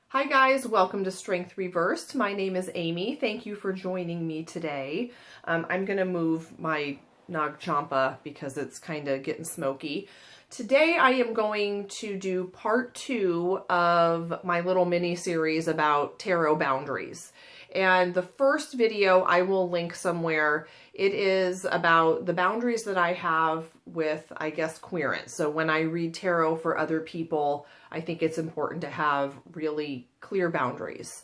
Hi guys, welcome to Strength Reversed. My name is Amy. Thank you for joining me today. I'm going to move my Nag Champa because it's kind of getting smoky. Today I am going to do part 2 of my little mini series about tarot boundaries. And the first video I will link somewhere. It is about the boundaries that I have with, I guess, queerance. So when I read tarot for other people, I think it's important to have really clear boundaries.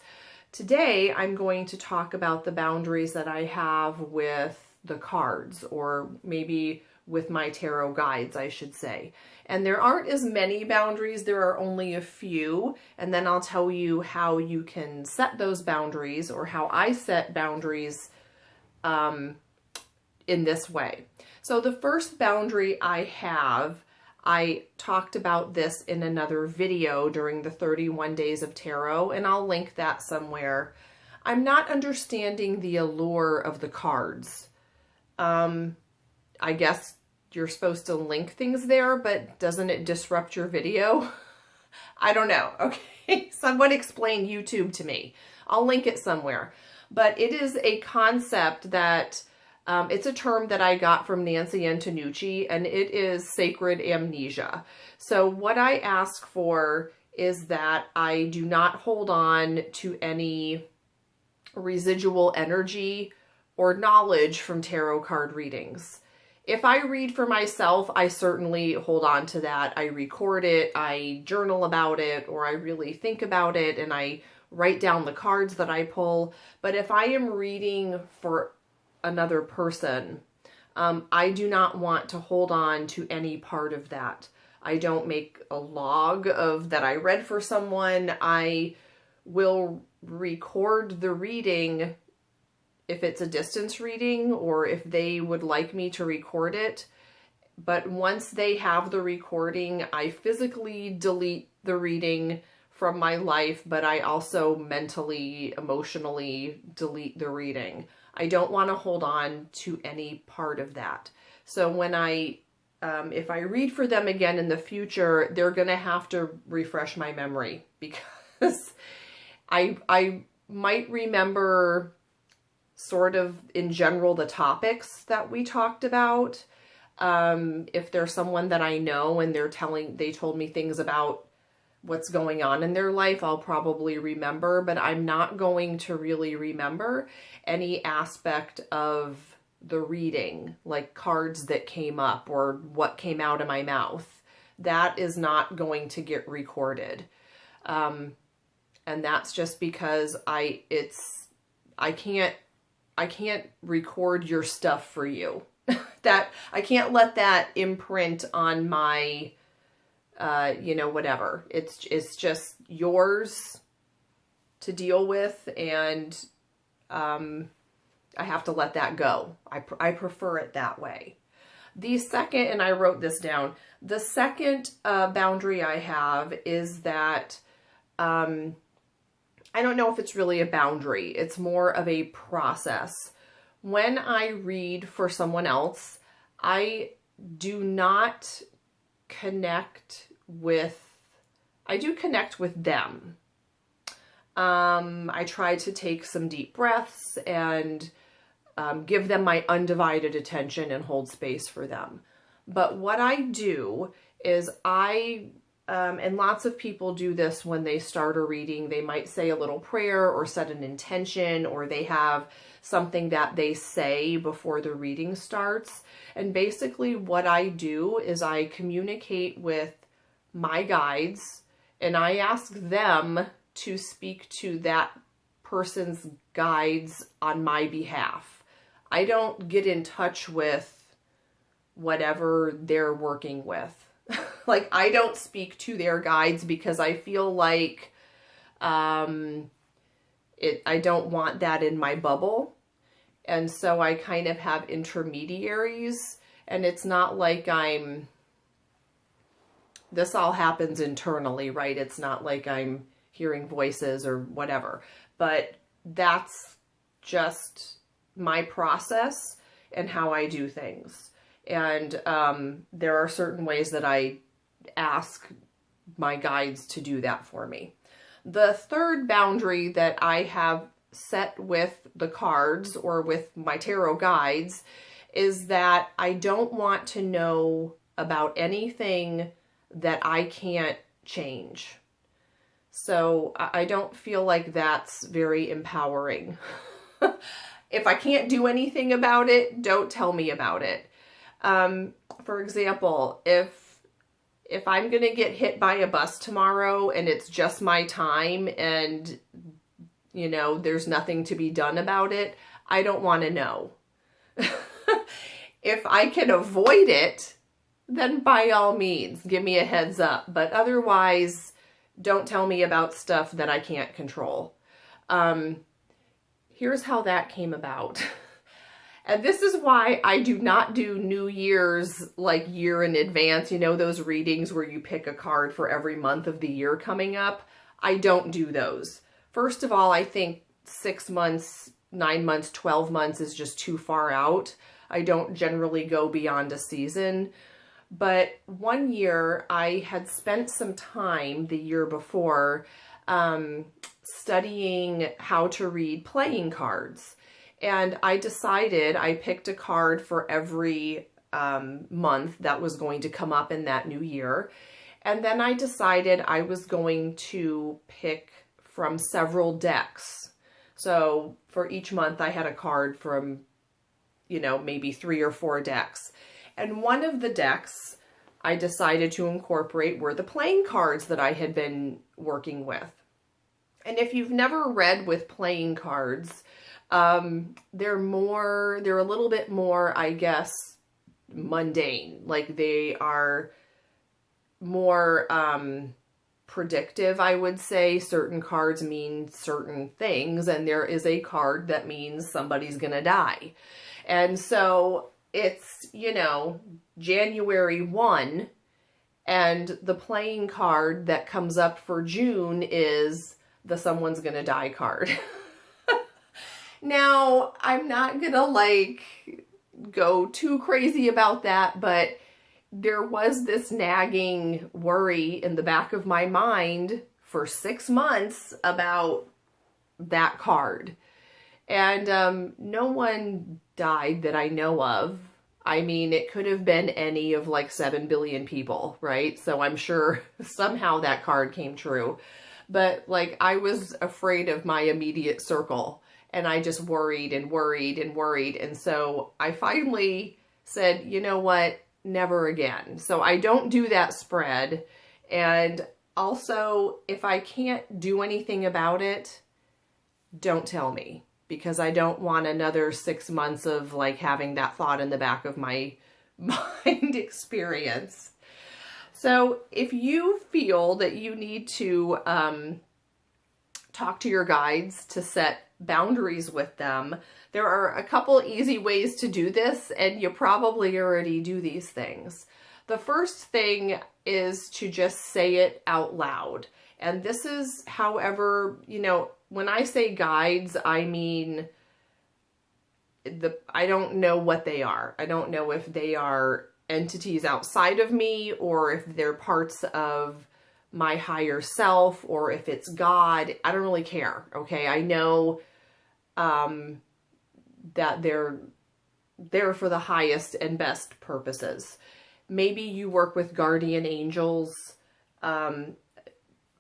Today, I'm going to talk about the boundaries that I have with the cards, or maybe with my tarot guides, I should say. And there aren't as many boundaries, there are only a few, and then I'll tell you how you can set those boundaries, or how I set boundaries in this way. So the first boundary I have, I talked about this in another video during the 31 days of tarot, and I'll link that somewhere. I'm not understanding the allure of the cards. I guess you're supposed to link things there, but doesn't it disrupt your video? I don't know. Okay, someone explain YouTube to me. I'll link it somewhere. But it is a concept that, it's a term that I got from Nancy Antonucci, and it is sacred amnesia. So what I ask for is that I do not hold on to any residual energy or knowledge from tarot card readings. If I read for myself, I certainly hold on to that. I record it, I journal about it, or I really think about it, and I write down the cards that I pull. But if I am reading for another person, I do not want to hold on to any part of that. I don't make a log of that I read for someone. I will record the reading if it's a distance reading, or if they would like me to record it. But once they have the recording, I physically delete the reading from my life, but I also mentally, emotionally delete the reading. I don't want to hold on to any part of that. So when if I read for them again in the future, they're going to have to refresh my memory, because I might remember sort of in general the topics that we talked about. If there's someone that I know and they told me things about what's going on in their life, I'll probably remember, but I'm not going to really remember any aspect of the reading, like cards that came up or what came out of my mouth. That is not going to get recorded. And that's just because I can't record your stuff for you. That I can't let that imprint on my whatever. It's just yours to deal with, and I have to let that go. I prefer it that way. The second, and I wrote this down, the second boundary I have is that I don't know if it's really a boundary. It's more of a process. When I read for someone else, I do not connect with, I do connect with them. I try to take some deep breaths and give them my undivided attention and hold space for them. But what I do is and lots of people do this when they start a reading, they might say a little prayer or set an intention, or they have something that they say before the reading starts. And basically what I do is I communicate with my guides, and I ask them to speak to that person's guides on my behalf. I don't get in touch with whatever they're working with. Like, I don't speak to their guides because I feel like I don't want that in my bubble. And so I kind of have intermediaries, and it's not like this all happens internally, right? It's not like I'm hearing voices or whatever, but that's just my process and how I do things. And there are certain ways that I ask my guides to do that for me. The third boundary that I have set with the cards or with my tarot guides is that I don't want to know about anything that I can't change. So I don't feel like that's very empowering. If I can't do anything about it, don't tell me about it. For example, if I'm going to get hit by a bus tomorrow and it's just my time and, you know, there's nothing to be done about it, I don't want to know. If I can avoid it, then by all means, give me a heads up. But otherwise, don't tell me about stuff that I can't control. Here's how that came about. And this is why I do not do New Year's like year in advance. You know, those readings where you pick a card for every month of the year coming up. I don't do those. First of all, I think 6 months, 9 months, 12 months is just too far out. I don't generally go beyond a season. But one year I had spent some time the year before studying how to read playing cards. And I decided I picked a card for every month that was going to come up in that new year. And then I decided I was going to pick from several decks. So for each month I had a card from, you know, maybe 3 or 4 decks. And one of the decks I decided to incorporate were the playing cards that I had been working with. And if you've never read with playing cards, they're a little bit more, I guess, mundane. Like they are more predictive, I would say. Certain cards mean certain things, and there is a card that means somebody's gonna die. And so it's, you know, January 1, and the playing card that comes up for June is the someone's gonna die card. Now, I'm not gonna like go too crazy about that, but there was this nagging worry in the back of my mind for 6 months about that card. And no one died that I know of. I mean, it could have been any of like 7 billion people, right? So I'm sure somehow that card came true. But like I was afraid of my immediate circle, and I just worried and worried and worried. And so I finally said, you know what? Never again. So I don't do that spread. And also, if I can't do anything about it, don't tell me, because I don't want another 6 months of like having that thought in the back of my mind experience. So if you feel that you need to talk to your guides to set boundaries with them, there are a couple easy ways to do this, and you probably already do these things. The first thing is to just say it out loud. And this is, however, you know, when I say guides, I mean, I don't know what they are. I don't know if they are entities outside of me, or if they're parts of my higher self, or if it's God. I don't really care, okay? I know that they're there for the highest and best purposes. Maybe you work with guardian angels,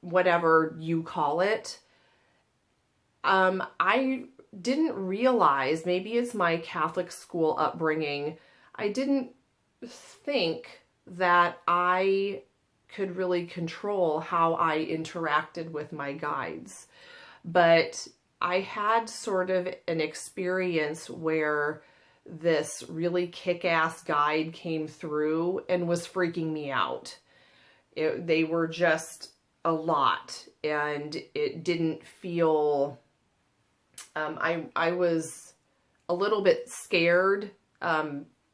whatever you call it. I didn't realize, maybe it's my Catholic school upbringing, I didn't think that I could really control how I interacted with my guides. But I had sort of an experience where this really kick-ass guide came through and was freaking me out. They were just a lot, and it didn't feel, I was a little bit scared.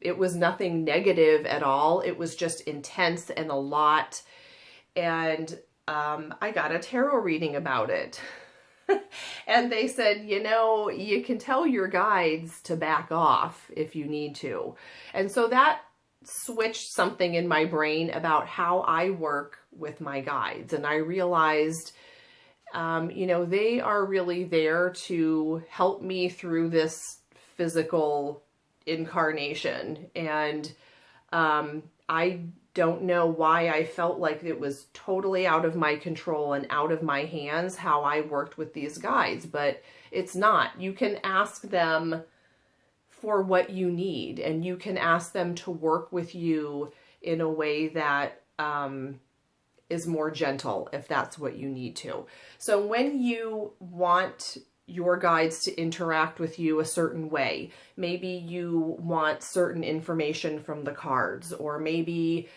It was nothing negative at all. It was just intense and a lot. And I got a tarot reading about it. And they said, you know, you can tell your guides to back off if you need to. And so that switched something in my brain about how I work with my guides. And I realized you know, they are really there to help me through this physical incarnation. And I don't know why I felt like it was totally out of my control and out of my hands how I worked with these guides, but it's not. You can ask them for what you need, and you can ask them to work with you in a way that is more gentle if that's what you need to. So when you want your guides to interact with you a certain way, maybe you want certain information from the cards, or maybe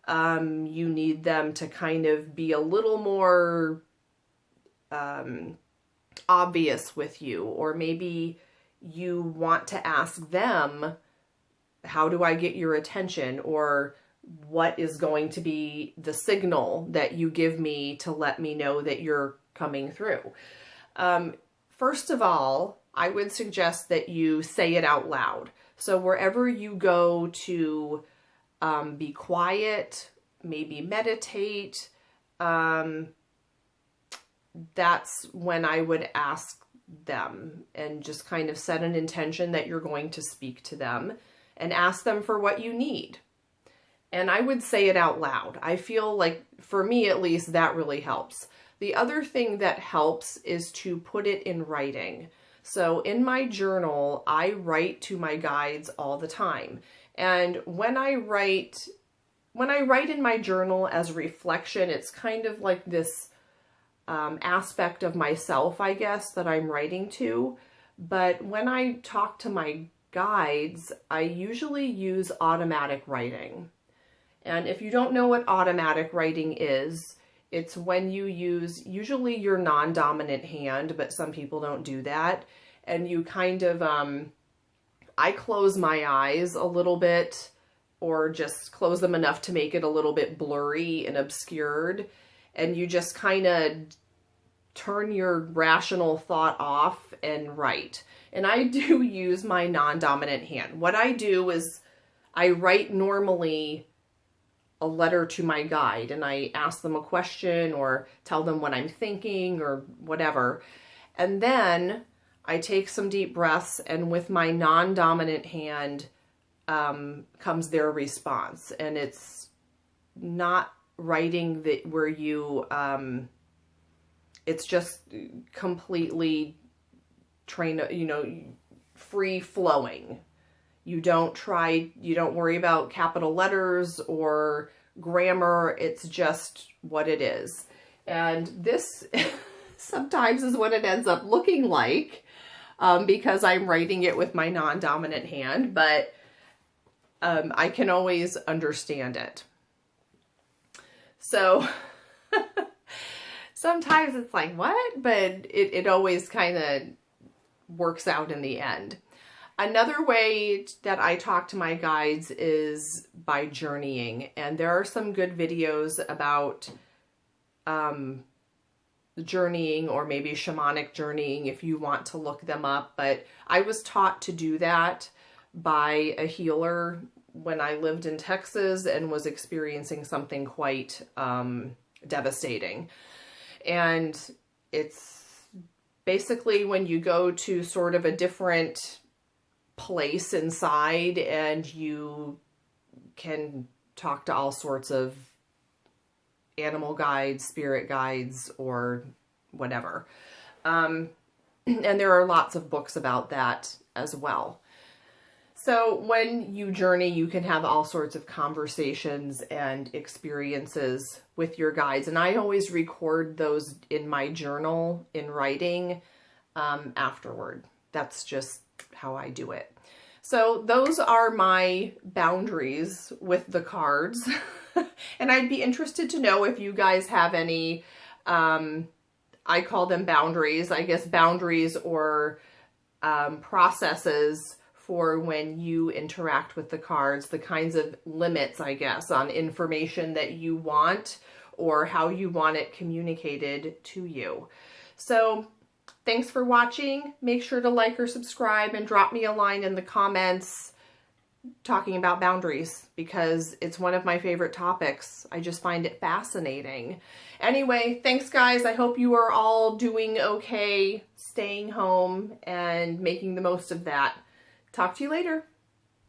you need them to kind of be a little more obvious with you, or maybe you want to ask them, how do I get your attention? Or what is going to be the signal that you give me to let me know that you're coming through? First of all, I would suggest that you say it out loud. So wherever you go to be quiet, maybe meditate, that's when I would ask them, and just kind of set an intention that you're going to speak to them and ask them for what you need. And I would say it out loud. I feel like, for me at least, that really helps. The other thing that helps is to put it in writing. So in my journal, I write to my guides all the time. And when I write in my journal as reflection, it's kind of like this aspect of myself, I guess, that I'm writing to. But when I talk to my guides, I usually use automatic writing. And if you don't know what automatic writing is, it's when you use usually your non-dominant hand, but some people don't do that. And you kind of, I close my eyes a little bit, or just close them enough to make it a little bit blurry and obscured. And you just kind of turn your rational thought off and write. And I do use my non-dominant hand. What I do is I write normally a letter to my guide, and I ask them a question or tell them what I'm thinking or whatever. And then I take some deep breaths, and with my non-dominant hand comes their response. And it's not writing that where you, it's just completely free flowing. You don't worry about capital letters or grammar. It's just what it is. And this sometimes is what it ends up looking like, because I'm writing it with my non-dominant hand, but I can always understand it. So sometimes it's like, what? But it always kind of works out in the end. Another way that I talk to my guides is by journeying. And there are some good videos about journeying, or maybe shamanic journeying if you want to look them up. But I was taught to do that by a healer when I lived in Texas and was experiencing something quite devastating. And it's basically when you go to sort of a different place inside, and you can talk to all sorts of animal guides, spirit guides, or whatever. And there are lots of books about that as well. So when you journey, you can have all sorts of conversations and experiences with your guides. And I always record those in my journal in writing afterward. That's just how I do it. So those are my boundaries with the cards. And I'd be interested to know if you guys have any, I call them boundaries, I guess boundaries or processes for when you interact with the cards, the kinds of limits, I guess, on information that you want or how you want it communicated to you. So thanks for watching. Make sure to like or subscribe and drop me a line in the comments. talking about boundaries because it's one of my favorite topics. I just find it fascinating. Anyway, thanks guys. I hope you are all doing okay, staying home and making the most of that. Talk to you later.